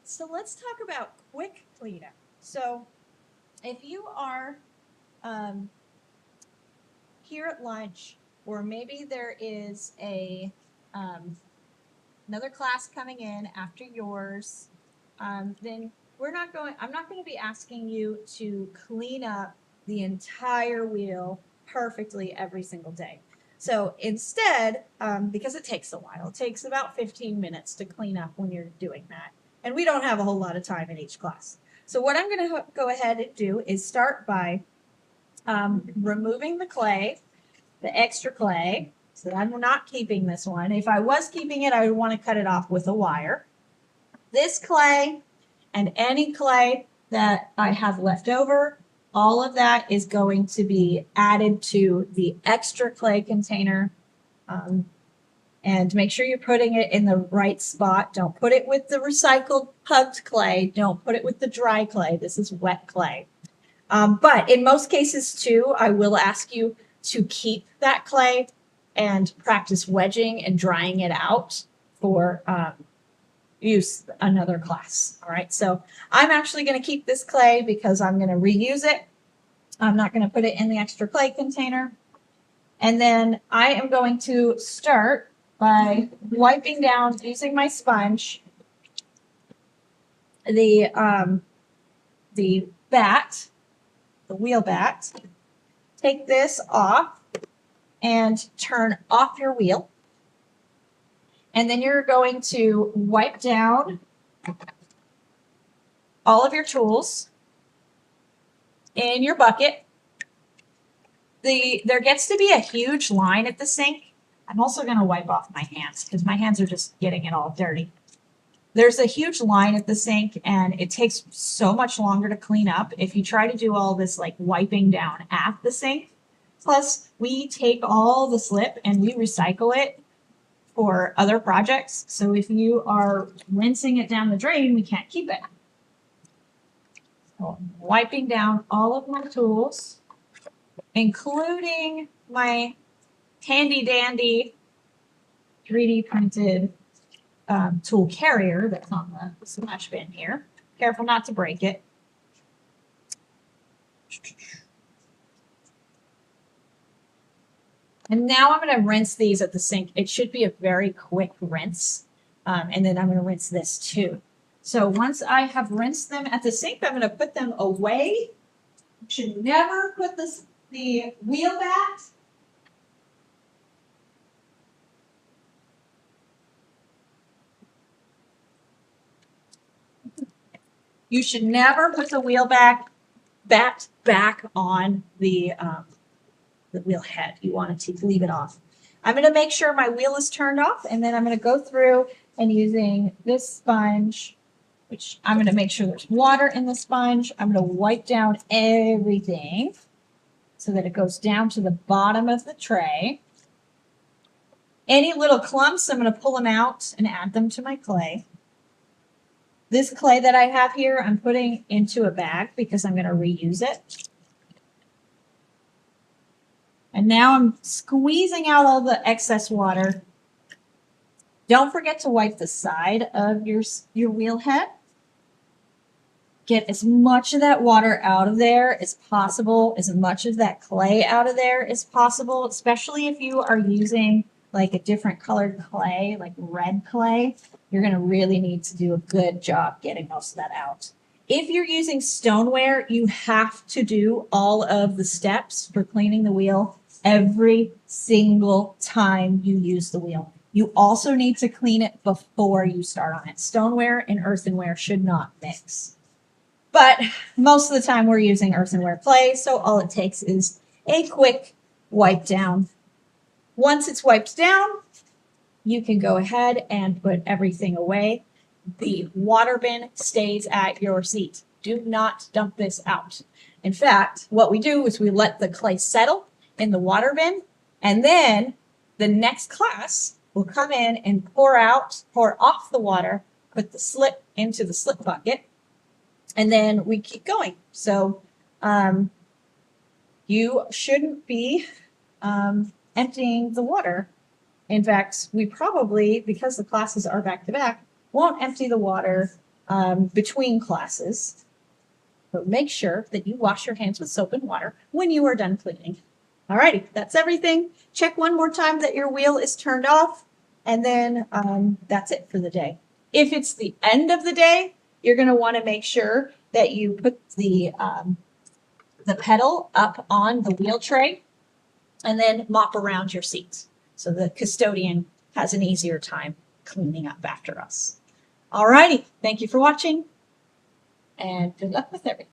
So let's talk about quick cleanup. So if you are um, here at lunch, or maybe there is um, another class coming in after yours, then I'm not going to be asking you to clean up the entire wheel perfectly every single day. So instead, because it takes a while, it takes about 15 minutes to clean up when you're doing that. And we don't have a whole lot of time in each class. So what I'm going to go ahead and do is start by removing the clay, the extra clay. So I'm not keeping this one. If I was keeping it, I would want to cut it off with a wire. This clay and any clay that I have left over, all of that is going to be added to the extra clay container. And make sure you're putting it in the right spot. Don't put it with the recycled pugged clay. Don't put it with the dry clay. This is wet clay. But in most cases too, I will ask you to keep that clay and practice wedging and drying it out for use another class. All right, so I'm actually going to keep this clay because I'm going to reuse it. I'm not going to put it in the extra clay container. And then I am going to start by wiping down using my sponge the bat, the wheel bat. Take this off and turn off your wheel. And then you're going to wipe down all of your tools in your bucket. There gets to be a huge line at the sink. I'm also going to wipe off my hands because my hands are just getting it all dirty. There's a huge line at the sink and it takes so much longer to clean up if you try to do all this like wiping down at the sink. Plus, we take all the slip and we recycle it for other projects. So if you are rinsing it down the drain, we can't keep it. So I'm wiping down all of my tools, including my handy dandy 3D printed tool carrier that's on the smash bin here. Careful not to break it. And now I'm going to rinse these at the sink. It should be a very quick rinse. And then I'm going to rinse this too. So once I have rinsed them at the sink, I'm going to put them away. You should never put the wheel bat You should never put the wheel bat back on the wheel head. You want to leave it off. I'm going to make sure my wheel is turned off, and then I'm going to go through and using this sponge, which I'm going to make sure there's water in the sponge. I'm going to wipe down everything so that it goes down to the bottom of the tray. Any little clumps, I'm going to pull them out and add them to my clay. This clay that I have here, I'm putting into a bag because I'm going to reuse it. And now I'm squeezing out all the excess water. Don't forget to wipe the side of your wheel head. Get as much of that water out of there as possible, as much of that clay out of there as possible, especially if you are using like a different colored clay, like red clay. You're going to really need to do a good job getting most of that out. If you're using stoneware, you have to do all of the steps for cleaning the wheel every single time you use the wheel. You also need to clean it before you start on it. Stoneware and earthenware should not mix. But most of the time we're using earthenware clay, so all it takes is a quick wipe down. Once it's wiped down, you can go ahead and put everything away. The water bin stays at your seat. Do not dump this out. In fact, what we do is we let the clay settle in the water bin, and then the next class will come in and pour off the water, put the slip into the slip bucket, and then we keep going. So you shouldn't be emptying the water. In fact, we probably, because the classes are back to back, won't empty the water between classes. So make sure that you wash your hands with soap and water when you are done cleaning. Alrighty, that's everything. Check one more time that your wheel is turned off, and then that's it for the day. If it's the end of the day, you're going to want to make sure that you put the pedal up on the wheel tray and then mop around your seats so the custodian has an easier time cleaning up after us. Alrighty, thank you for watching, and good luck with everything.